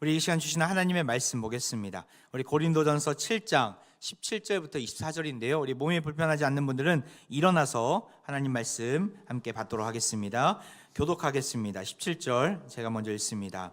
우리 이 시간 주시는 하나님의 말씀 보겠습니다. 우리 고린도전서 7장 17절부터 24절인데요. 우리 몸이 불편하지 않는 분들은 일어나서 하나님 말씀 함께 받도록 하겠습니다. 교독하겠습니다. 17절 제가 먼저 읽습니다.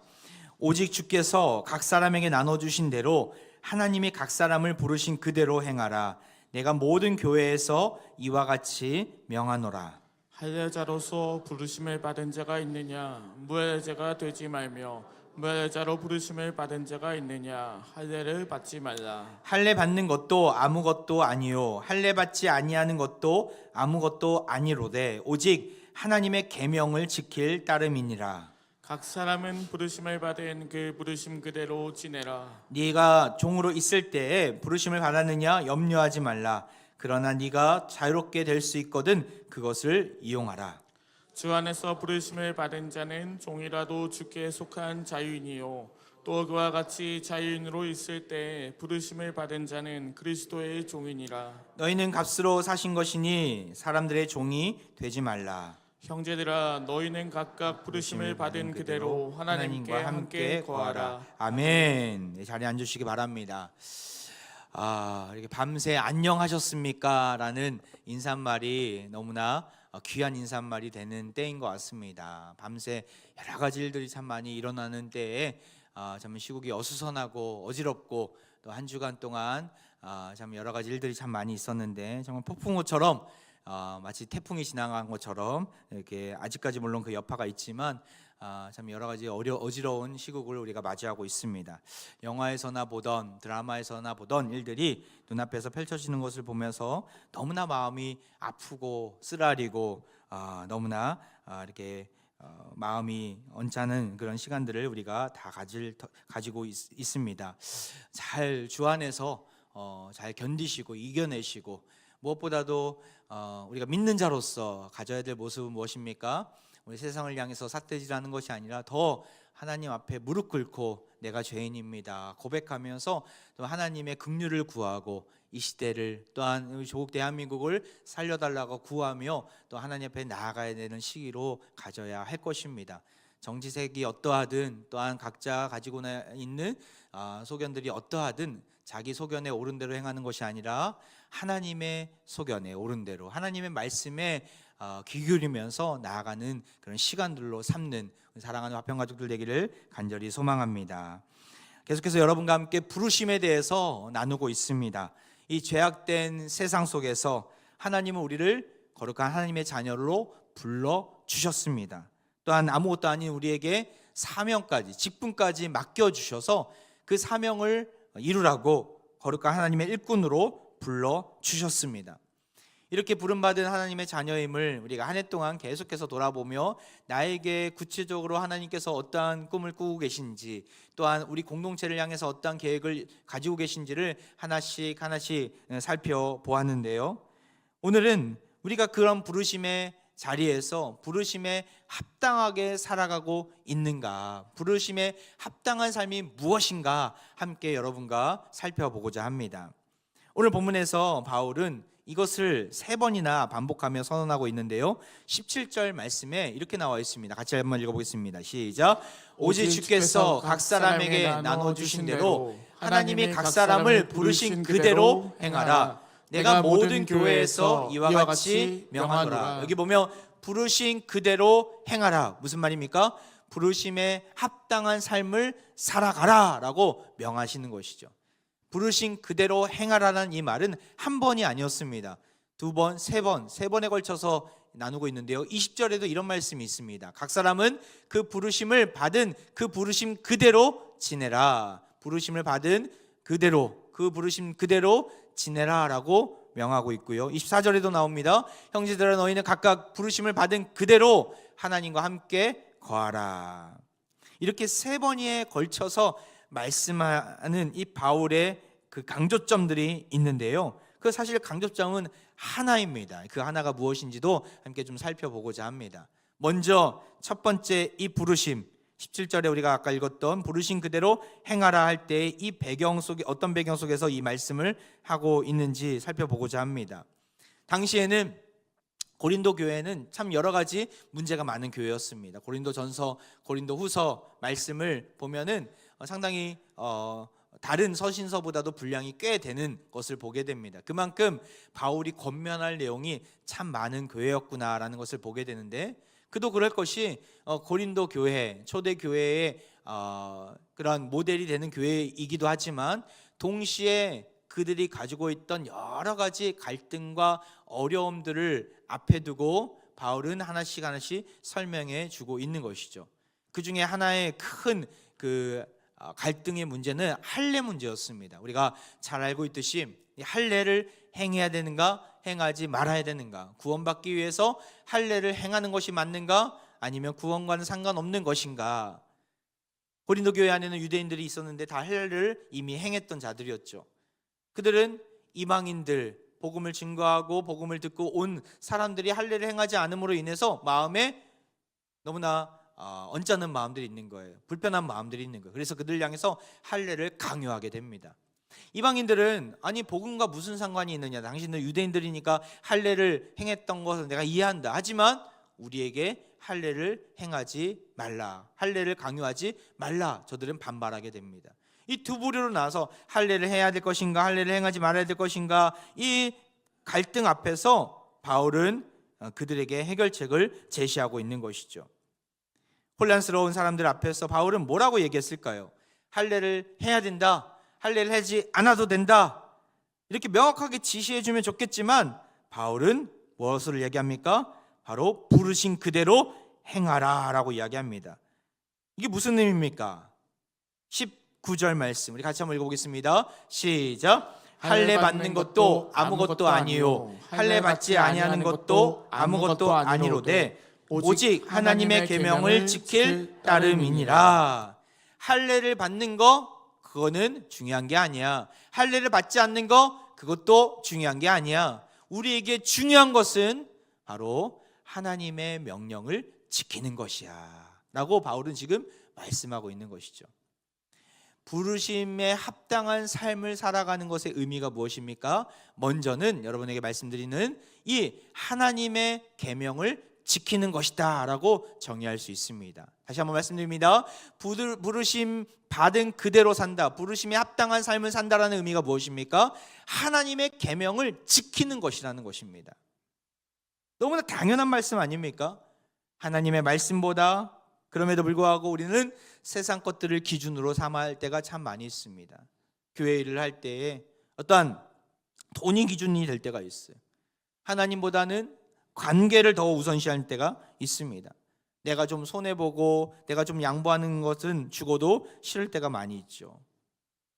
오직 주께서 각 사람에게 나눠주신 대로 하나님이 각 사람을 부르신 그대로 행하라. 내가 모든 교회에서 이와 같이 명하노라. 할례자로서 부르심을 받은 자가 있느냐? 무할례자가 되지 말며 무할례자로 부르심을 받은 자가 있느냐? 할례를 받지 말라. 할례 받는 것도 아무것도 아니요 할례 받지 아니하는 것도 아무것도 아니로되 오직 하나님의 계명을 지킬 따름이니라. 각 사람은 부르심을 받은 그 부르심 그대로 지내라. 네가 종으로 있을 때에 부르심을 받았느냐 염려하지 말라. 그러나 네가 자유롭게 될 수 있거든 그것을 이용하라. 주 안에서 부르심을 받은 자는 종이라도 주께 속한 자유인이요 또 그와 같이 자유인으로 있을 때 부르심을 받은 자는 그리스도의 종이니라. 너희는 값으로 사신 것이니 사람들의 종이 되지 말라. 형제들아, 너희는 각각 부르심을 받은 그대로 하나님과 함께 거하라. 아멘. 네, 자리에 앉으시기 바랍니다. 이렇게 밤새 안녕하셨습니까? 라는 인사말이 너무나 귀한 인사말이 되는 때인 것 같습니다. 밤새 여러 가지 일들이 참 많이 일어나는 때에 참 시국이 어수선하고 어지럽고 또 한 주간 동안 참 여러 가지 일들이 참 많이 있었는데 정말 폭풍우처럼 마치 태풍이 지나간 것처럼 이렇게 아직까지 물론 그 여파가 있지만 참 여러 가지 어지러운 시국을 우리가 맞이하고 있습니다. 영화에서나 보던 드라마에서나 보던 일들이 눈앞에서 펼쳐지는 것을 보면서 너무나 마음이 아프고 쓰라리고 너무나 이렇게 마음이 언짢은 그런 시간들을 우리가 다 가지고 있습니다. 잘 주 안에서 잘 견디시고 이겨내시고 무엇보다도 우리가 믿는 자로서 가져야 될 모습은 무엇입니까? 우리 세상을 향해서 삿대질하는 것이 아니라 더 하나님 앞에 무릎 꿇고 내가 죄인입니다 고백하면서 또 하나님의 긍휼을 구하고 이 시대를 또한 우리 조국 대한민국을 살려달라고 구하며 또 하나님 앞에 나아가야 되는 시기로 가져야 할 것입니다. 정치색이 어떠하든 또한 각자 가지고 있는 소견들이 어떠하든 자기 소견에 옳은 대로 행하는 것이 아니라 하나님의 소견에 옳은 대로 하나님의 말씀에 귀 기울이면서 나아가는 그런 시간들로 삼는 사랑하는 화평가족들 되기를 간절히 소망합니다. 계속해서 여러분과 함께 부르심에 대해서 나누고 있습니다. 이 죄악된 세상 속에서 하나님은 우리를 거룩한 하나님의 자녀로 불러주셨습니다. 또한 아무것도 아닌 우리에게 사명까지 직분까지 맡겨주셔서 그 사명을 이루라고 거룩한 하나님의 일꾼으로 불러주셨습니다. 이렇게 부름받은 하나님의 자녀임을 우리가 한 해 동안 계속해서 돌아보며 나에게 구체적으로 하나님께서 어떠한 꿈을 꾸고 계신지 또한 우리 공동체를 향해서 어떠한 계획을 가지고 계신지를 하나씩 살펴보았는데요. 오늘은 우리가 그런 부르심의 자리에서 부르심에 합당하게 살아가고 있는가, 부르심에 합당한 삶이 무엇인가 함께 여러분과 살펴보고자 합니다. 오늘 본문에서 바울은 이것을 3번이나 반복하며 선언하고 있는데요. 17절 말씀에 이렇게 나와 있습니다. 같이 한번 읽어보겠습니다. 시작. 오직 주께서 각 사람에게 나눠주신 대로 하나님이 각 사람을 부르신 그대로 행하라. 내가 모든 교회에서 이와 같이 명하노라. 여기 보면 부르신 그대로 행하라. 무슨 말입니까? 부르심에 합당한 삶을 살아가라 라고 명하시는 것이죠. 부르신 그대로 행하라는 이 말은 한 번이 아니었습니다. 2번, 3번, 3번에 걸쳐서 나누고 있는데요. 20절에도 이런 말씀이 있습니다. 각 사람은 그 부르심을 받은 그 부르심 그대로 지내라. 부르심을 받은 그대로, 그 부르심 그대로 지내라 라고 명하고 있고요. 24절에도 나옵니다. 형제들아, 너희는 각각 부르심을 받은 그대로 하나님과 함께 거하라. 이렇게 3번에 걸쳐서 말씀하는 이 바울의 그 강조점들이 있는데요. 그 사실 강조점은 하나입니다. 그 하나가 무엇인지도 함께 좀 살펴보고자 합니다. 먼저 첫 번째 이 부르심, 17절에 우리가 아까 읽었던 부르신 그대로 행하라 할 때 이 배경 속에 어떤 배경 속에서 이 말씀을 하고 있는지 살펴보고자 합니다. 당시에는 고린도 교회는 참 여러 가지 문제가 많은 교회였습니다. 고린도전서, 고린도후서 말씀을 보면은 상당히 다른 서신서보다도 분량이 꽤 되는 것을 보게 됩니다. 그만큼 바울이 권면할 내용이 참 많은 교회였구나라는 것을 보게 되는데, 그도 그럴 것이 고린도 교회, 초대 교회의 그런 모델이 되는 교회이기도 하지만, 동시에 그들이 가지고 있던 여러 가지 갈등과 어려움들을 앞에 두고 바울은 하나씩 하나씩 설명해 주고 있는 것이죠. 그 중에 하나의 큰 갈등의 문제는 할례 문제였습니다. 우리가 잘 알고 있듯이 할례를 행해야 되는가, 행하지 말아야 되는가, 구원받기 위해서 할례를 행하는 것이 맞는가, 아니면 구원과는 상관없는 것인가. 고린도 교회 안에는 유대인들이 있었는데 다 할례를 이미 행했던 자들이었죠. 그들은 이방인들, 복음을 증거하고 복음을 듣고 온 사람들이 할례를 행하지 않음으로 인해서 마음에 너무나 언짢은 마음들이 있는 거예요. 불편한 마음들이 있는 거예요. 그래서 그들 향해서 할례를 강요하게 됩니다. 이방인들은 아니 복음과 무슨 상관이 있느냐, 당신들 유대인들이니까 할례를 행했던 것을 내가 이해한다. 하지만 우리에게 할례를 행하지 말라, 할례를 강요하지 말라, 저들은 반발하게 됩니다. 이 두 부류로 나눠서 할례를 해야 될 것인가, 할례를 행하지 말아야 될 것인가, 이 갈등 앞에서 바울은 그들에게 해결책을 제시하고 있는 것이죠. 혼란스러운 사람들 앞에서 바울은 뭐라고 얘기했을까요? 할례를 해야 된다, 할례를 하지 않아도 된다, 이렇게 명확하게 지시해주면 좋겠지만 바울은 무엇을 얘기합니까? 바로 부르신 그대로 행하라 라고 이야기합니다. 이게 무슨 의미입니까? 19절 말씀 우리 같이 한번 읽어보겠습니다. 시작. 할례 받는 것도 아무것도 아니요, 할례 받지 아니하는 것도 아무것도 아니로되 오직 하나님의 계명을 지킬 따름이니라. 할례를 받는 거, 그거는 중요한 게 아니야. 할례를 받지 않는 거, 그것도 중요한 게 아니야. 우리에게 중요한 것은 바로 하나님의 명령을 지키는 것이야 라고 바울은 지금 말씀하고 있는 것이죠. 부르심에 합당한 삶을 살아가는 것의 의미가 무엇입니까? 먼저는 여러분에게 말씀드리는 이 하나님의 계명을 지키는 것이다 라고 정의할 수 있습니다. 다시 한번 말씀드립니다. 부르심 받은 그대로 산다, 부르심에 합당한 삶을 산다라는 의미가 무엇입니까? 하나님의 계명을 지키는 것이라는 것입니다. 너무나 당연한 말씀 아닙니까? 하나님의 말씀보다 그럼에도 불구하고 우리는 세상 것들을 기준으로 삼아야 할 때가 참 많이 있습니다. 교회 일을 할 때에 어떠한 돈이 기준이 될 때가 있어요. 하나님보다는 관계를 더 우선시할 때가 있습니다. 내가 좀 손해보고 내가 좀 양보하는 것은 죽어도 싫을 때가 많이 있죠.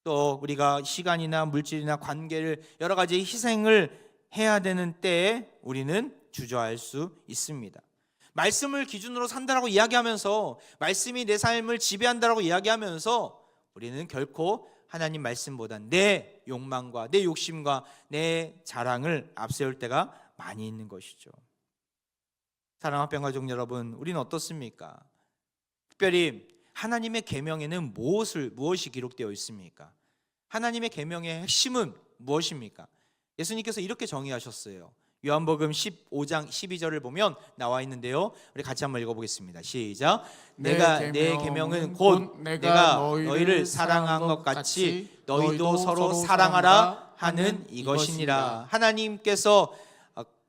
또 우리가 시간이나 물질이나 관계를 여러 가지 희생을 해야 되는 때에 우리는 주저할 수 있습니다. 말씀을 기준으로 산다라고 이야기하면서, 말씀이 내 삶을 지배한다라고 이야기하면서 우리는 결코 하나님 말씀보다 내 욕망과 내 욕심과 내 자랑을 앞세울 때가 많이 있는 것이죠. 사랑하는 합병가족 여러분, 우리는 어떻습니까? 특별히 하나님의 계명에는 무엇이 기록되어 있습니까? 하나님의 계명의 핵심은 무엇입니까? 예수님께서 이렇게 정의하셨어요. 요한복음 15장 12절을 보면 나와 있는데요, 우리 같이 한번 읽어보겠습니다. 시작. 내 계명은 곧 내가 너희를 사랑한 것 같이 너희도 서로 사랑하라 하는 이것이니라. 하나님께서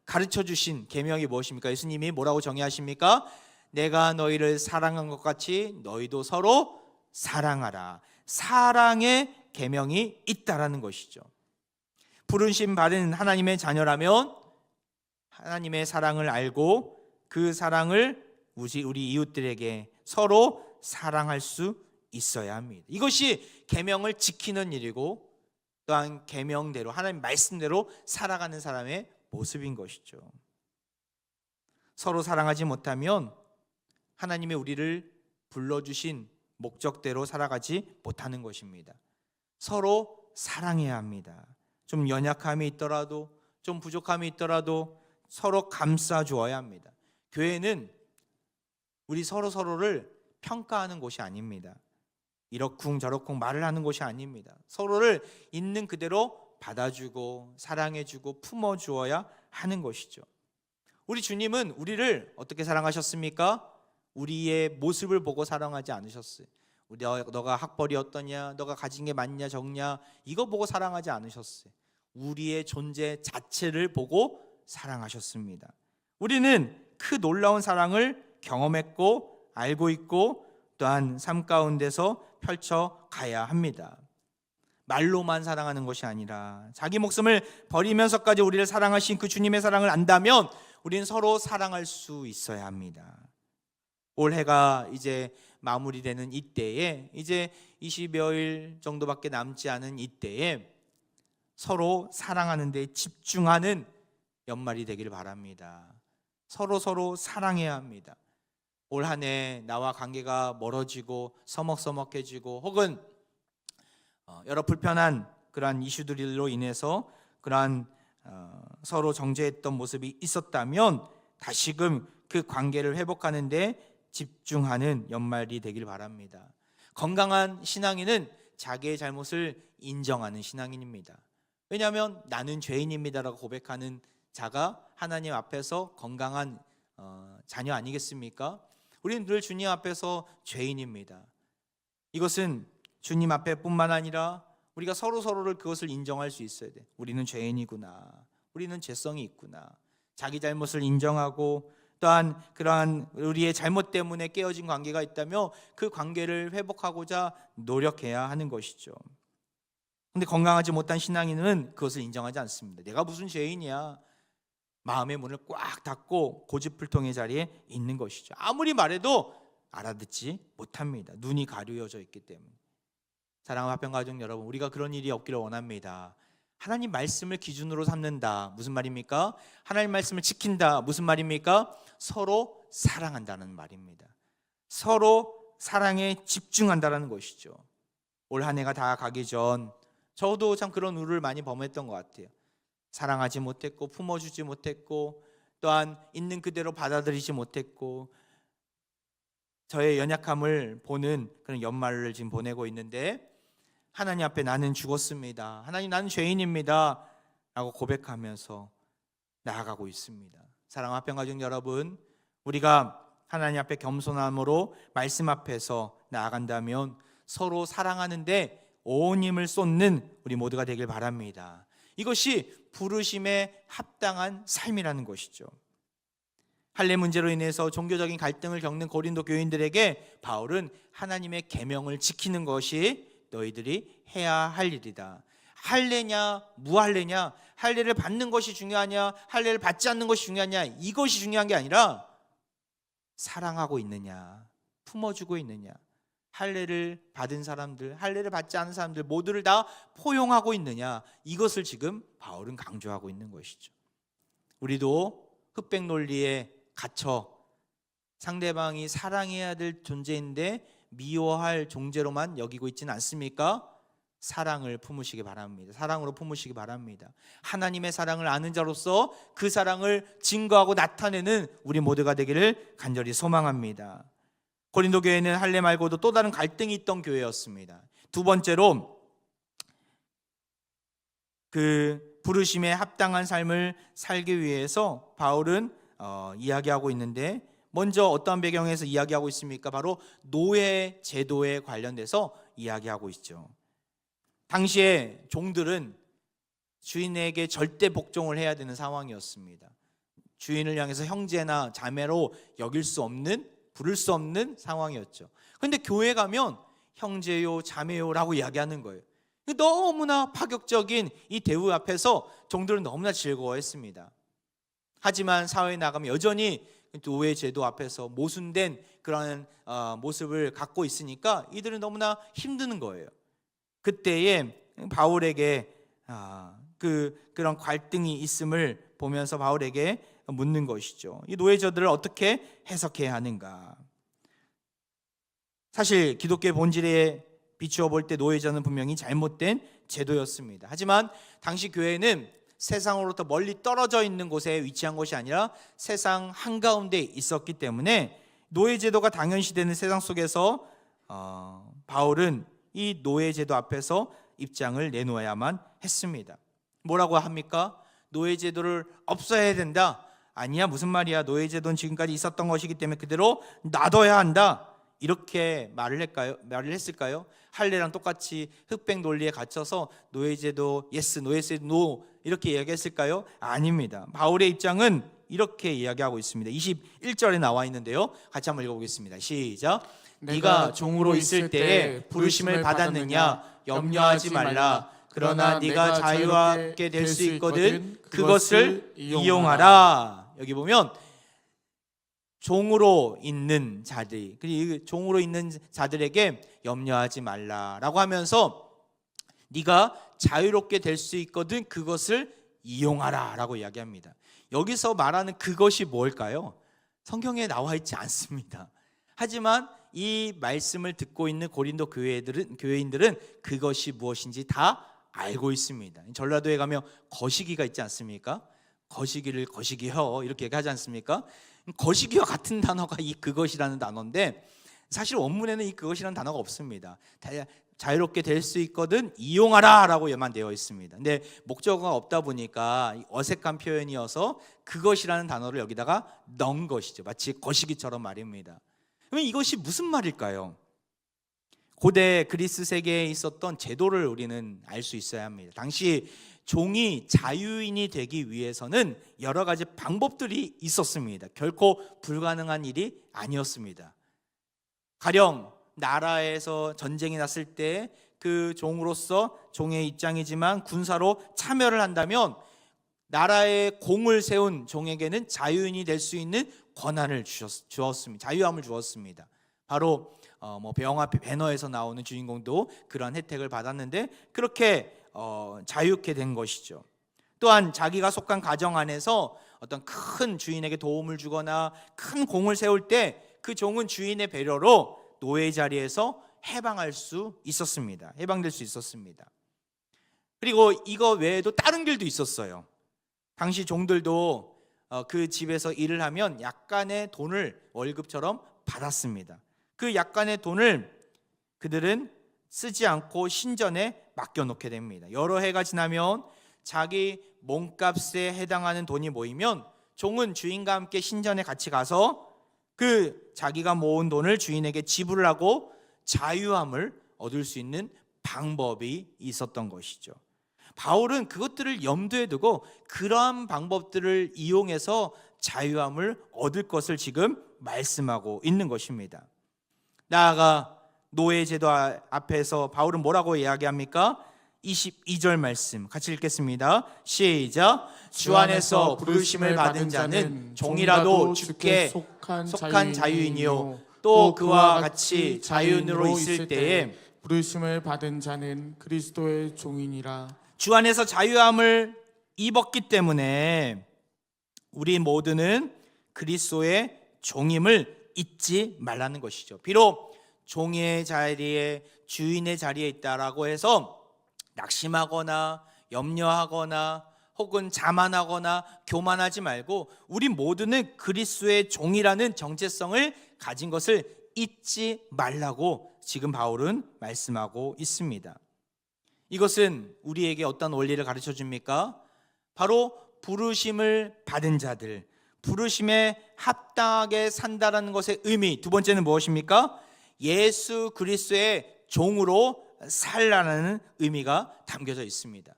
가르쳐 주신 계명이 무엇입니까? 예수님이 뭐라고 정의하십니까? 내가 너희를 사랑한 것 같이 너희도 서로 사랑하라. 사랑의 계명이 있다라는 것이죠. 부르심 받은 하나님의 자녀라면 하나님의 사랑을 알고 그 사랑을 우리 이웃들에게 서로 사랑할 수 있어야 합니다. 이것이 계명을 지키는 일이고, 또한 계명대로 하나님 말씀대로 살아가는 사람의 모습인 것이죠. 서로 사랑하지 못하면 하나님의 우리를 불러주신 목적대로 살아가지 못하는 것입니다. 서로 사랑해야 합니다. 좀 연약함이 있더라도, 좀 부족함이 있더라도 서로 감싸 주어야 합니다. 교회는 우리 서로를 평가하는 곳이 아닙니다. 이러쿵저러쿵 말을 하는 곳이 아닙니다. 서로를 있는 그대로 받아주고 사랑해주고 품어주어야 하는 것이죠. 우리 주님은 우리를 어떻게 사랑하셨습니까? 우리의 모습을 보고 사랑하지 않으셨어요. 너가 학벌이 어떠냐, 너가 가진 게 많냐 적냐, 이거 보고 사랑하지 않으셨어요. 우리의 존재 자체를 보고 사랑하셨습니다. 우리는 그 놀라운 사랑을 경험했고 알고 있고 또한 삶 가운데서 펼쳐가야 합니다. 말로만 사랑하는 것이 아니라 자기 목숨을 버리면서까지 우리를 사랑하신 그 주님의 사랑을 안다면 우리는 서로 사랑할 수 있어야 합니다. 올해가 이제 마무리되는 이때에, 이제 20여일 정도밖에 남지 않은 이때에 서로 사랑하는 데 집중하는 연말이 되기를 바랍니다. 서로 사랑해야 합니다. 올 한 해 나와 관계가 멀어지고 서먹서먹해지고 혹은 여러 불편한 그러한 이슈들로 인해서 그러한 서로 정죄했던 모습이 있었다면 다시금 그 관계를 회복하는 데 집중하는 연말이 되길 바랍니다. 건강한 신앙인은 자기의 잘못을 인정하는 신앙인입니다. 왜냐하면 나는 죄인입니다라고 고백하는 자가 하나님 앞에서 건강한 자녀 아니겠습니까? 우리는 늘 주님 앞에서 죄인입니다. 이것은 주님 앞에 뿐만 아니라 우리가 서로를 그것을 인정할 수 있어야 돼. 우리는 죄인이구나, 우리는 죄성이 있구나, 자기 잘못을 인정하고 또한 그러한 우리의 잘못 때문에 깨어진 관계가 있다며 그 관계를 회복하고자 노력해야 하는 것이죠. 근데 건강하지 못한 신앙인은 그것을 인정하지 않습니다. 내가 무슨 죄인이야, 마음의 문을 꽉 닫고 고집불통의 자리에 있는 것이죠. 아무리 말해도 알아듣지 못합니다. 눈이 가려져 있기 때문에. 사랑하는 화평가족 여러분, 우리가 그런 일이 없기를 원합니다. 하나님 말씀을 기준으로 삼는다, 무슨 말입니까? 하나님 말씀을 지킨다, 무슨 말입니까? 서로 사랑한다는 말입니다. 서로 사랑에 집중한다는 것이죠. 올 한 해가 다 가기 전 저도 참 그런 우를 많이 범했던 것 같아요. 사랑하지 못했고 품어주지 못했고 또한 있는 그대로 받아들이지 못했고 저의 연약함을 보는 그런 연말을 지금 보내고 있는데, 하나님 앞에 나는 죽었습니다, 하나님 나는 죄인입니다 라고 고백하면서 나아가고 있습니다. 사랑하는 화평가족 여러분, 우리가 하나님 앞에 겸손함으로 말씀 앞에서 나아간다면 서로 사랑하는데 온 힘을 쏟는 우리 모두가 되길 바랍니다. 이것이 부르심에 합당한 삶이라는 것이죠. 할례 문제로 인해서 종교적인 갈등을 겪는 고린도 교인들에게 바울은 하나님의 계명을 지키는 것이 너희들이 해야 할 일이다. 할례냐 무할례냐, 할례를 받는 것이 중요하냐 할례를 받지 않는 것이 중요하냐, 이것이 중요한 게 아니라 사랑하고 있느냐, 품어주고 있느냐, 할례를 받은 사람들, 할례를 받지 않은 사람들 모두를 다 포용하고 있느냐, 이것을 지금 바울은 강조하고 있는 것이죠. 우리도 흑백 논리에 갇혀 상대방이 사랑해야 될 존재인데 미워할 존재로만 여기고 있지는 않습니까? 사랑을 품으시기 바랍니다. 사랑으로 품으시기 바랍니다. 하나님의 사랑을 아는 자로서 그 사랑을 증거하고 나타내는 우리 모두가 되기를 간절히 소망합니다. 고린도 교회는 할례 말고도 또 다른 갈등이 있던 교회였습니다. 두 번째로 그 부르심에 합당한 삶을 살기 위해서 바울은 이야기하고 있는데, 먼저 어떠한 배경에서 이야기하고 있습니까? 바로 노예 제도에 관련돼서 이야기하고 있죠. 당시에 종들은 주인에게 절대 복종을 해야 되는 상황이었습니다. 주인을 향해서 형제나 자매로 여길 수 없는, 부를 수 없는 상황이었죠. 그런데 교회 가면 형제요 자매요라고 이야기하는 거예요. 너무나 파격적인 이 대우 앞에서 종들은 너무나 즐거워했습니다. 하지만 사회에 나가면 여전히 노예 제도 앞에서 모순된 그런 모습을 갖고 있으니까 이들은 너무나 힘드는 거예요. 그때에 바울에게 그런 갈등이 있음을 보면서 바울에게 묻는 것이죠. 이 노예제도를 어떻게 해석해야 하는가? 사실 기독교의 본질에 비추어 볼 때 노예제도는 분명히 잘못된 제도였습니다. 하지만 당시 교회는 세상으로부터 멀리 떨어져 있는 곳에 위치한 것이 아니라 세상 한가운데 있었기 때문에 노예제도가 당연시되는 세상 속에서 바울은 이 노예제도 앞에서 입장을 내놓아야만 했습니다. 뭐라고 합니까? 노예제도를 없애야 된다. 아니야, 무슨 말이야, 노예제도는 지금까지 있었던 것이기 때문에 그대로 놔둬야 한다. 이렇게 말을 했을까요? 할례랑 똑같이 흑백 논리에 갇혀서 노예제도 예스, 노예제도 노 이렇게 이야기했을까요? 아닙니다. 바울의 입장은 이렇게 이야기하고 있습니다. 21절에 나와 있는데요. 같이 한번 읽어보겠습니다. 시작. 네가 종으로 있을 때에 부르심을 받았느냐 염려하지 말라. 그러나 네가 자유하게 될 수 있거든 그것을 이용하라. 여기 보면 종으로 있는 자들, 그리고 종으로 있는 자들에게 염려하지 말라라고 하면서 네가 자유롭게 될 수 있거든 그것을 이용하라라고 이야기합니다. 여기서 말하는 그것이 뭘까요? 성경에 나와 있지 않습니다. 하지만 이 말씀을 듣고 있는 고린도 교회인들은 그것이 무엇인지 다 알고 있습니다. 전라도에 가면 거시기가 있지 않습니까? 거시기를 거시기여 이렇게 얘기하지 않습니까? 거시기와 같은 단어가 이 그것이라는 단어인데 사실 원문에는 이 그것이라는 단어가 없습니다. 자유롭게 될 수 있거든 이용하라 라고만 되어 있습니다. 근데 목적어가 없다 보니까 어색한 표현이어서 그것이라는 단어를 여기다가 넣은 것이죠. 마치 거시기처럼 말입니다. 그럼 이것이 무슨 말일까요? 고대 그리스 세계에 있었던 제도를 우리는 알 수 있어야 합니다. 당시 종이 자유인이 되기 위해서는 여러 가지 방법들이 있었습니다. 결코 불가능한 일이 아니었습니다. 가령 나라에서 전쟁이 났을 때 그 종으로서 종의 입장이지만 군사로 참여를 한다면 나라에 공을 세운 종에게는 자유인이 될 수 있는 권한을 주었습니다. 자유함을 주었습니다. 바로 영화 배너에서 나오는 주인공도 그런 혜택을 받았는데 그렇게 자유케 된 것이죠. 또한 자기가 속한 가정 안에서 어떤 큰 주인에게 도움을 주거나 큰 공을 세울 때 그 종은 주인의 배려로 노예 자리에서 해방될 수 있었습니다. 그리고 이거 외에도 다른 길도 있었어요. 당시 종들도 그 집에서 일을 하면 약간의 돈을 월급처럼 받았습니다. 그 약간의 돈을 그들은 쓰지 않고 신전에 맡겨놓게 됩니다. 여러 해가 지나면 자기 몸값에 해당하는 돈이 모이면 종은 주인과 함께 신전에 같이 가서 그 자기가 모은 돈을 주인에게 지불을 하고 자유함을 얻을 수 있는 방법이 있었던 것이죠. 바울은 그것들을 염두에 두고 그러한 방법들을 이용해서 자유함을 얻을 것을 지금 말씀하고 있는 것입니다. 나아가 노예제도 앞에서 바울은 뭐라고 이야기합니까? 22절 말씀 같이 읽겠습니다. 시작. 주 안에서 부르심을 받은 자는 종이라도 주께 속한 자유인이요 또 그와 같이 자유인으로 있을 때에 부르심을 받은 자는 그리스도의 종이니라. 주 안에서 자유함을 입었기 때문에 우리 모두는 그리스도의 종임을 잊지 말라는 것이죠. 비록 종의 자리에 주인의 자리에 있다라고 해서 낙심하거나 염려하거나 혹은 자만하거나 교만하지 말고 우리 모두는 그리스도의 종이라는 정체성을 가진 것을 잊지 말라고 지금 바울은 말씀하고 있습니다. 이것은 우리에게 어떤 원리를 가르쳐 줍니까? 바로 부르심을 받은 자들, 부르심에 합당하게 산다라는 것의 의미. 두 번째는 무엇입니까? 예수 그리스도의 종으로 살라는 의미가 담겨져 있습니다.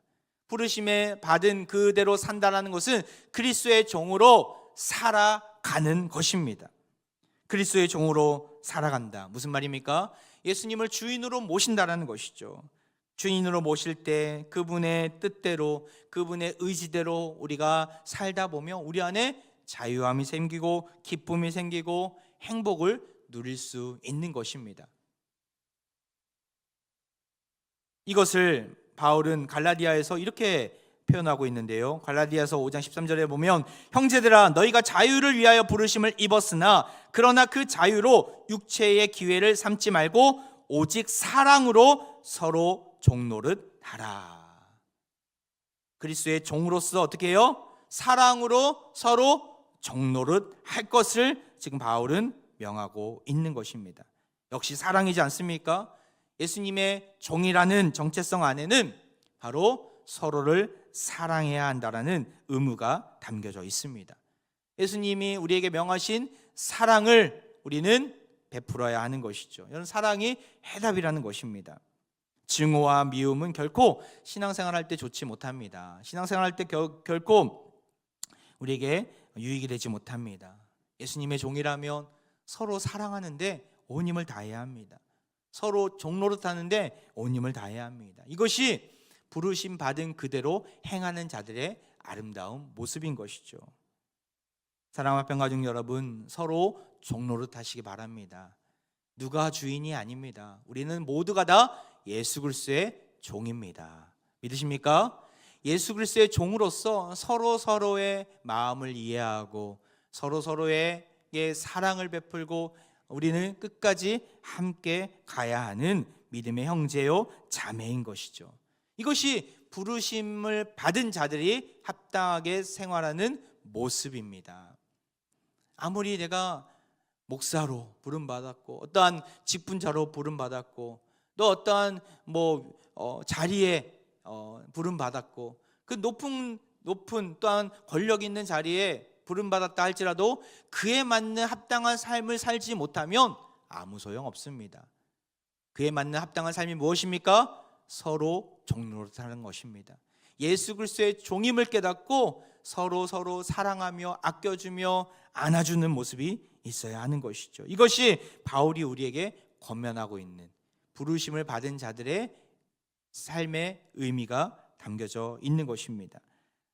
부르심에 받은 그대로 산다라는 것은 그리스도의 종으로 살아가는 것입니다. 그리스도의 종으로 살아간다. 무슨 말입니까? 예수님을 주인으로 모신다라는 것이죠. 주인으로 모실 때 그분의 뜻대로 그분의 의지대로 우리가 살다 보면 우리 안에 자유함이 생기고 기쁨이 생기고 행복을 누릴 수 있는 것입니다. 이것을 바울은 갈라디아에서 이렇게 표현하고 있는데요. 갈라디아서 5장 13절에 보면 형제들아 너희가 자유를 위하여 부르심을 입었으나 그러나 그 자유로 육체의 기회를 삼지 말고 오직 사랑으로 서로 종노릇 하라. 그리스도의 종으로서 어떻게 해요? 사랑으로 서로 종노릇 할 것을 지금 바울은 명하고 있는 것입니다. 역시 사랑이지 않습니까? 예수님의 종이라는 정체성 안에는 바로 서로를 사랑해야 한다라는 의무가 담겨져 있습니다. 예수님이 우리에게 명하신 사랑을 우리는 베풀어야 하는 것이죠. 이런 사랑이 해답이라는 것입니다. 증오와 미움은 결코 신앙생활할 때 좋지 못합니다. 신앙생활할 때 결코 우리에게 유익이 되지 못합니다. 예수님의 종이라면 서로 사랑하는데 온 힘을 다해야 합니다. 서로 종로릇 하는데 온 힘을 다해야 합니다. 이것이 부르심 받은 그대로 행하는 자들의 아름다운 모습인 것이죠. 사랑하는 화평가족 여러분, 서로 종로릇 하시기 바랍니다. 누가 주인이 아닙니다. 우리는 모두가 다 예수 그리스도의 종입니다. 믿으십니까? 예수 그리스도의 종으로서 서로 서로의 마음을 이해하고 서로 서로에게 사랑을 베풀고 우리는 끝까지 함께 가야 하는 믿음의 형제요 자매인 것이죠. 이것이 부르심을 받은 자들이 합당하게 생활하는 모습입니다. 아무리 내가 목사로 부름받았고 어떠한 직분자로 부름받았고 또 어떠한 자리에 부름받았고 그 높은 또한 권력 있는 자리에 부름받았다 할지라도 그에 맞는 합당한 삶을 살지 못하면 아무 소용 없습니다. 그에 맞는 합당한 삶이 무엇입니까? 서로 종로릇 하는 것입니다. 예수 그리스도의 종임을 깨닫고 서로 사랑하며 아껴주며 안아주는 모습이 있어야 하는 것이죠. 이것이 바울이 우리에게 권면하고 있는 부르심을 받은 자들의 삶의 의미가 담겨져 있는 것입니다.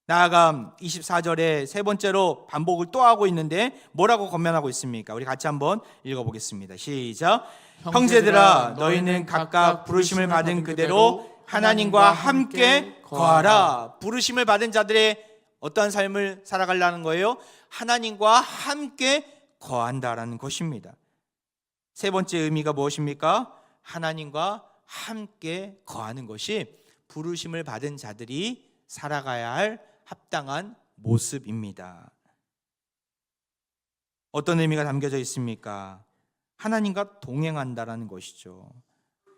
나아가 24절에 세 번째로 반복을 또 하고 있는데 뭐라고 권면하고 있습니까? 우리 같이 한번 읽어보겠습니다. 시작. 형제들아 너희는 각각 부르심을 받은 그대로 하나님과 함께 거하라. 부르심을 받은 자들의 어떠한 삶을 살아가려는 거예요? 하나님과 함께 거한다라는 것입니다. 세 번째 의미가 무엇입니까? 하나님과 함께 거하는 것이 부르심을 받은 자들이 살아가야 할 합당한 모습입니다. 어떤 의미가 담겨져 있습니까? 하나님과 동행한다라는 것이죠.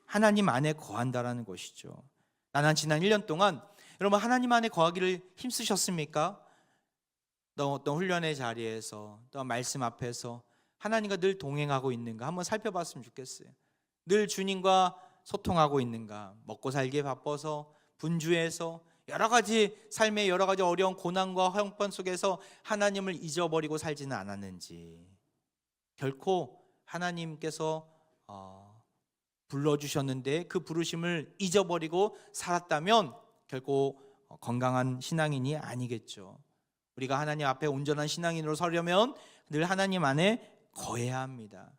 하나님 안에 거한다라는 것이죠. 나는 지난 1년 동안 여러분 하나님 안에 거하기를 힘쓰셨습니까? 또 어떤 훈련의 자리에서 또 말씀 앞에서 하나님과 늘 동행하고 있는가 한번 살펴봤으면 좋겠어요. 늘 주님과 소통하고 있는가? 먹고 살기에 바빠서 분주해서 여러 가지 삶의 여러 가지 어려운 고난과 형편 속에서 하나님을 잊어버리고 살지는 않았는지, 결코 하나님께서 불러주셨는데 그 부르심을 잊어버리고 살았다면 결코 건강한 신앙인이 아니겠죠. 우리가 하나님 앞에 온전한 신앙인으로 서려면 늘 하나님 안에 거해야 합니다.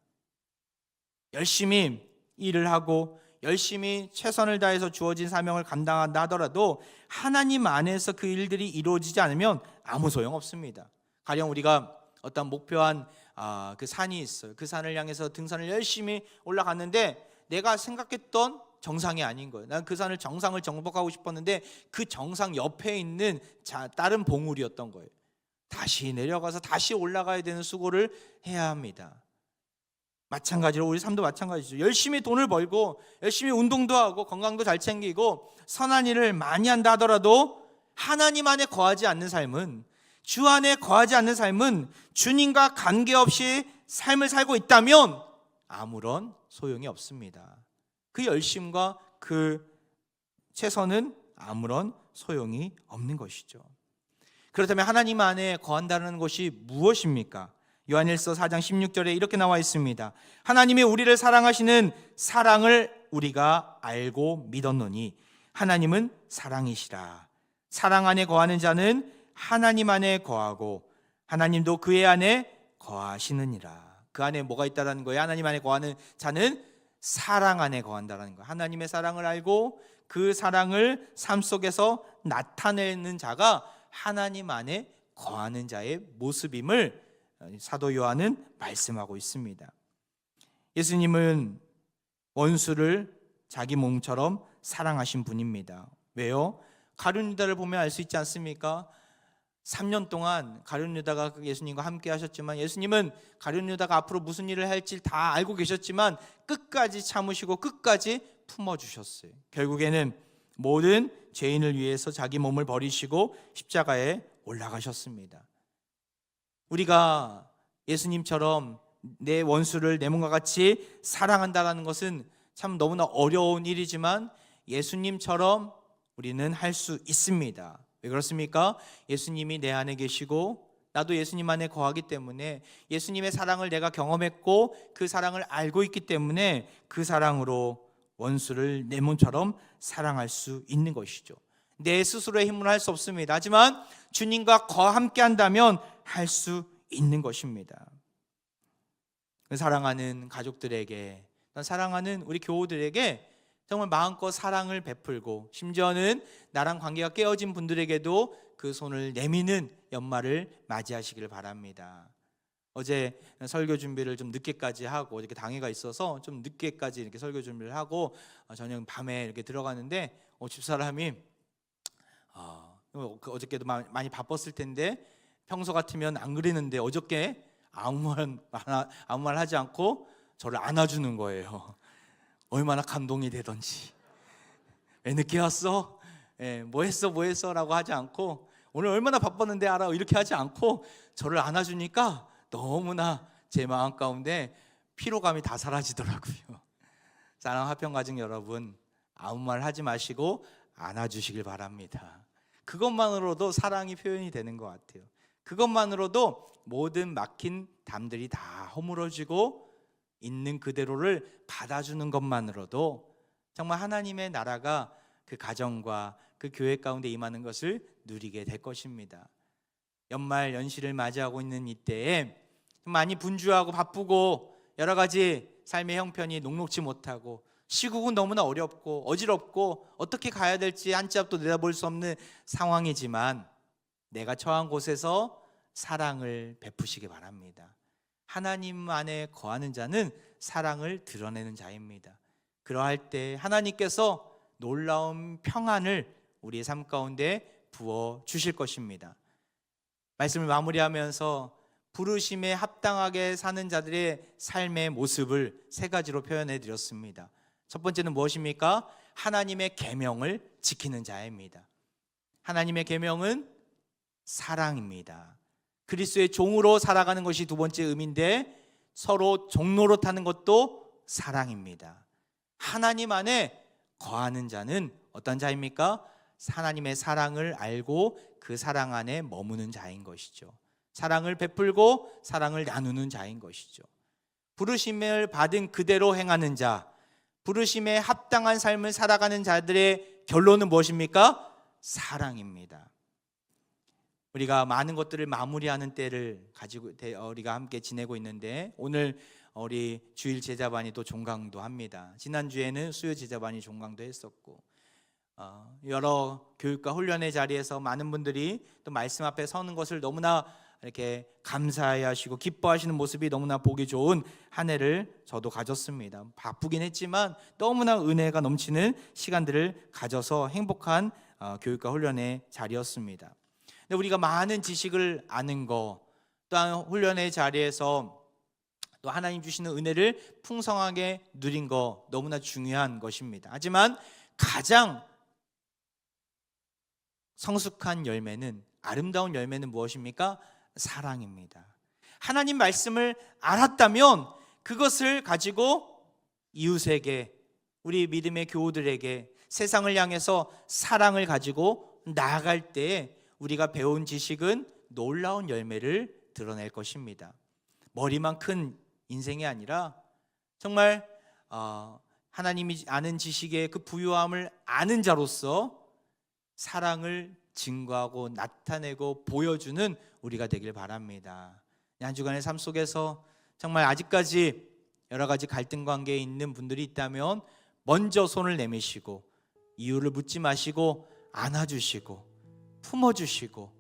열심히 일을 하고 열심히 최선을 다해서 주어진 사명을 감당한다 하더라도 하나님 안에서 그 일들이 이루어지지 않으면 아무 소용 없습니다. 가령 우리가 어떤 목표한 그 산이 있어요. 그 산을 향해서 등산을 열심히 올라갔는데 내가 생각했던 정상이 아닌 거예요. 난 그 산을 정상을 정복하고 싶었는데 그 정상 옆에 있는 다른 봉우리였던 거예요. 다시 내려가서 다시 올라가야 되는 수고를 해야 합니다. 마찬가지로 우리 삶도 마찬가지죠. 열심히 돈을 벌고 열심히 운동도 하고 건강도 잘 챙기고 선한 일을 많이 한다 하더라도 하나님 안에 거하지 않는 삶은, 주 안에 거하지 않는 삶은 주님과 관계없이 삶을 살고 있다면 아무런 소용이 없습니다. 그 열심과 그 최선은 아무런 소용이 없는 것이죠. 그렇다면 하나님 안에 거한다는 것이 무엇입니까? 요한일서 4장 16절에 이렇게 나와 있습니다. 하나님이 우리를 사랑하시는 사랑을 우리가 알고 믿었노니 하나님은 사랑이시라. 사랑 안에 거하는 자는 하나님 안에 거하고 하나님도 그의 안에 거하시느니라. 그 안에 뭐가 있다라는 거예요? 하나님 안에 거하는 자는 사랑 안에 거한다라는 거예요. 하나님의 사랑을 알고 그 사랑을 삶 속에서 나타내는 자가 하나님 안에 거하는 자의 모습임을 사도 요한은 말씀하고 있습니다. 예수님은 원수를 자기 몸처럼 사랑하신 분입니다. 왜요? 가룟 유다를 보면 알 수 있지 않습니까? 3년 동안 가룟 유다가 예수님과 함께 하셨지만 예수님은 가룟 유다가 앞으로 무슨 일을 할지 다 알고 계셨지만 끝까지 참으시고 끝까지 품어주셨어요. 결국에는 모든 죄인을 위해서 자기 몸을 버리시고 십자가에 올라가셨습니다. 우리가 예수님처럼 내 원수를 내 몸과 같이 사랑한다라는 것은 참 너무나 어려운 일이지만 예수님처럼 우리는 할 수 있습니다. 왜 그렇습니까? 예수님이 내 안에 계시고 나도 예수님 안에 거하기 때문에 예수님의 사랑을 내가 경험했고 그 사랑을 알고 있기 때문에 그 사랑으로 원수를 내 몸처럼 사랑할 수 있는 것이죠. 내 스스로의 힘으로 할 수 없습니다. 하지만 주님과 함께 한다면 할 수 있는 것입니다. 사랑하는 가족들에게, 사랑하는 우리 교우들에게 정말 마음껏 사랑을 베풀고 심지어는 나랑 관계가 깨어진 분들에게도 그 손을 내미는 연말을 맞이하시길 바랍니다. 어제 설교 준비를 좀 늦게까지 하고 이렇게 당회가 있어서 좀 늦게까지 이렇게 설교 준비를 하고 저녁 밤에 이렇게 들어가는데 집사람이 어저께도 많이 바빴을 텐데 평소 같으면 안 그러는데 어저께 아무 말 하지 않고 저를 안아주는 거예요. 얼마나 감동이 되던지. 왜 늦게 왔어? 뭐 했어? 라고 하지 않고 오늘 얼마나 바빴는데 알아? 이렇게 하지 않고 저를 안아주니까 너무나 제 마음 가운데 피로감이 다 사라지더라고요. 사랑 화평가정 여러분, 아무 말 하지 마시고 안아주시길 바랍니다. 그것만으로도 사랑이 표현이 되는 것 같아요. 그것만으로도 모든 막힌 담들이 다 허물어지고 있는 그대로를 받아주는 것만으로도 정말 하나님의 나라가 그 가정과 그 교회 가운데 임하는 것을 누리게 될 것입니다. 연말 연시를 맞이하고 있는 이때에 많이 분주하고 바쁘고 여러 가지 삶의 형편이 녹록지 못하고 시국은 너무나 어렵고 어지럽고 어떻게 가야 될지 한 치 앞도 내다볼 수 없는 상황이지만 내가 처한 곳에서 사랑을 베푸시기 바랍니다. 하나님 안에 거하는 자는 사랑을 드러내는 자입니다. 그러할 때 하나님께서 놀라운 평안을 우리의 삶 가운데 부어 주실 것입니다. 말씀을 마무리하면서 부르심에 합당하게 사는 자들의 삶의 모습을 세 가지로 표현해 드렸습니다. 첫 번째는 무엇입니까? 하나님의 계명을 지키는 자입니다. 하나님의 계명은 사랑입니다. 그리스도의 종으로 살아가는 것이 두 번째 의미인데 서로 종노릇하는 것도 사랑입니다. 하나님 안에 거하는 자는 어떤 자입니까? 하나님의 사랑을 알고 그 사랑 안에 머무는 자인 것이죠. 사랑을 베풀고 사랑을 나누는 자인 것이죠. 부르심을 받은 그대로 행하는 자, 부르심에 합당한 삶을 살아가는 자들의 결론은 무엇입니까? 사랑입니다. 우리가 많은 것들을 마무리하는 때를 가지고 우리가 함께 지내고 있는데 오늘 우리 주일 제자반이 또 종강도 합니다. 지난주에는 수요 제자반이 종강도 했었고 여러 교육과 훈련의 자리에서 많은 분들이 또 말씀 앞에 서는 것을 너무나 이렇게 감사해 하시고 기뻐하시는 모습이 너무나 보기 좋은 한 해를 저도 가졌습니다. 바쁘긴 했지만 너무나 은혜가 넘치는 시간들을 가져서 행복한 교육과 훈련의 자리였습니다. 근데 우리가 많은 지식을 아는 거, 또한 훈련의 자리에서 또 하나님 주시는 은혜를 풍성하게 누린 거 너무나 중요한 것입니다. 하지만 가장 성숙한 열매는, 아름다운 열매는 무엇입니까? 사랑입니다. 하나님 말씀을 알았다면 그것을 가지고 이웃에게, 우리 믿음의 교우들에게 세상을 향해서 사랑을 가지고 나아갈 때 우리가 배운 지식은 놀라운 열매를 드러낼 것입니다. 머리만 큰 인생이 아니라 정말 하나님이 아는 지식의 그 부유함을 아는 자로서 사랑을 증거하고 나타내고 보여주는 우리가 되길 바랍니다. 한 주간의 삶 속에서 정말 아직까지 여러 가지 갈등 관계에 있는 분들이 있다면 먼저 손을 내미시고 이유를 묻지 마시고 안아주시고 품어주시고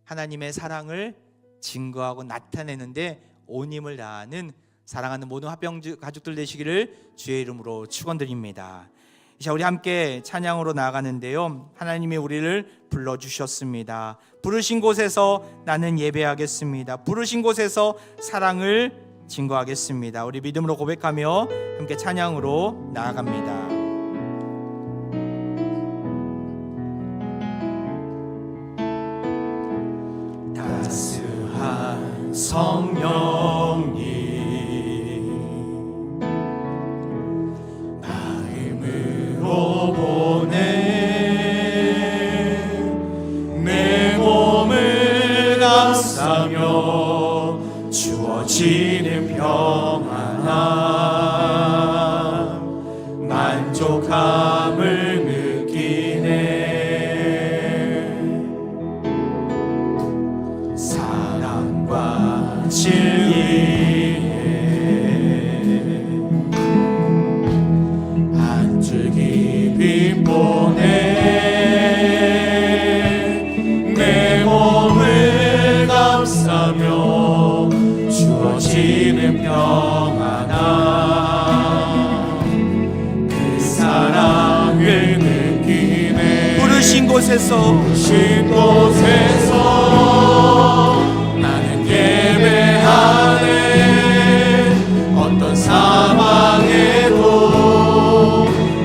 하나님의 사랑을 증거하고 나타내는데 온 힘을 다하는 사랑하는 모든 화평 가족들 되시기를 주의 이름으로 축원드립니다. 자, 우리 함께 찬양으로 나아가는데요, 하나님이 우리를 불러주셨습니다. 부르신 곳에서 나는 예배하겠습니다. 부르신 곳에서 사랑을 증거하겠습니다. 우리 믿음으로 고백하며 함께 찬양으로 나아갑니다. 따스한 성령님 사랑함을 느끼네. 사랑과 진리에 한 줄기 빛 보내 내 몸을 감싸며 주어지는 평안함 그 사랑을 느끼네. 부르신 곳에서 부르신 곳에서 나는 예배하네. 어떤 상황에도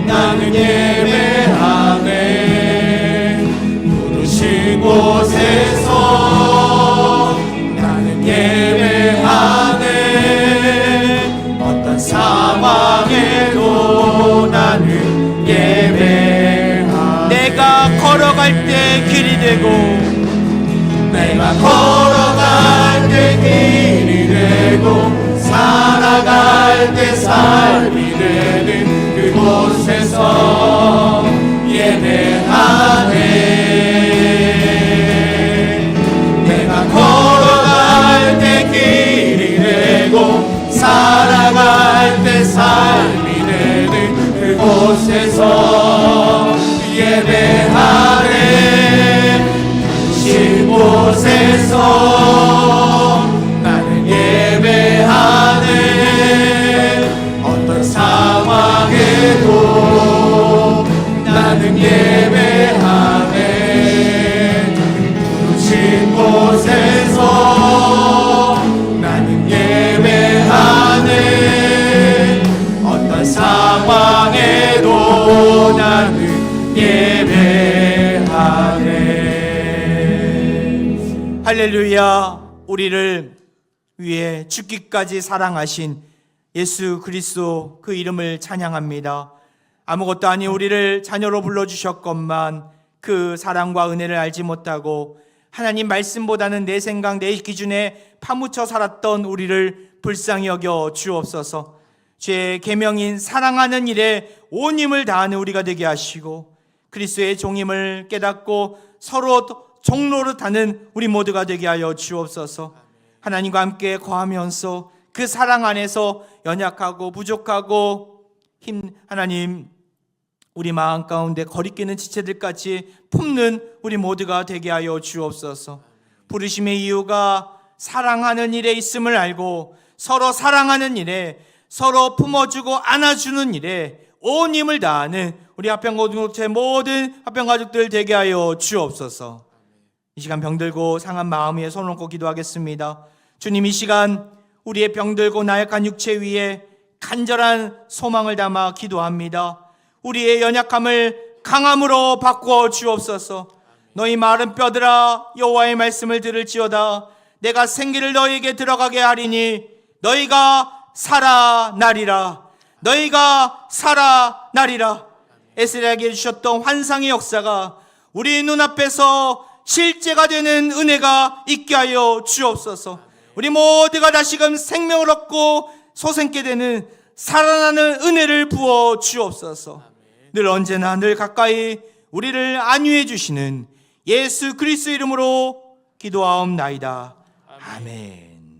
나는 예배하네. 부르신 곳에서 나는 예배하네. 어떤 상황에도 나는 예배하네. 내가 걸어갈 때 길이 되고 내가 걸어갈 때 길이 되고 살아갈 때 삶이 되는 그곳에서 예배하네. 내가 걸어갈 때 길이 되고 살아갈 때 삶이 되는 그곳에서 예배하네. 곳에서 나는 예배하네. 어떤 상황에도 나는 예배하네. 부르신 곳에서 나는 예배하네. 어떤 상황에도 나는 예배하네. 할렐루야. 우리를 위해 죽기까지 사랑하신 예수 그리스도 그 이름을 찬양합니다. 아무것도 아닌 우리를 자녀로 불러주셨건만 그 사랑과 은혜를 알지 못하고 하나님 말씀보다는 내 생각 내 기준에 파묻혀 살았던 우리를 불쌍히 여겨 주옵소서. 죄의 계명인 사랑하는 일에 온 힘을 다하는 우리가 되게 하시고 그리스도의 종임을 깨닫고 서로 종로를 타는 우리 모두가 되게 하여 주옵소서. 하나님과 함께 거하면서 그 사랑 안에서 연약하고 부족하고 하나님 우리 마음 가운데 거리끼는 지체들까지 품는 우리 모두가 되게 하여 주옵소서. 부르심의 이유가 사랑하는 일에 있음을 알고 서로 사랑하는 일에 서로 품어주고 안아주는 일에 온 힘을 다하는 우리 합평공동체 모든 합평가족들 되게 하여 주옵소서. 이 시간 병들고 상한 마음 위에 손을 얹고 기도하겠습니다. 주님, 이 시간 우리의 병들고 나약한 육체 위에 간절한 소망을 담아 기도합니다. 우리의 연약함을 강함으로 바꾸어 주옵소서. 너희 마른 뼈들아 여호와의 말씀을 들을지어다. 내가 생기를 너희에게 들어가게 하리니 너희가 살아나리라. 너희가 살아나리라. 에스라에게 주셨던 환상의 역사가 우리 눈앞에서 실제가 되는 은혜가 있게 하여 주옵소서. 우리 모두가 다시금 생명을 얻고 소생케 되는 살아나는 은혜를 부어 주옵소서. 늘 언제나 늘 가까이 우리를 안위해 주시는 예수 그리스도 이름으로 기도하옵나이다. 아멘.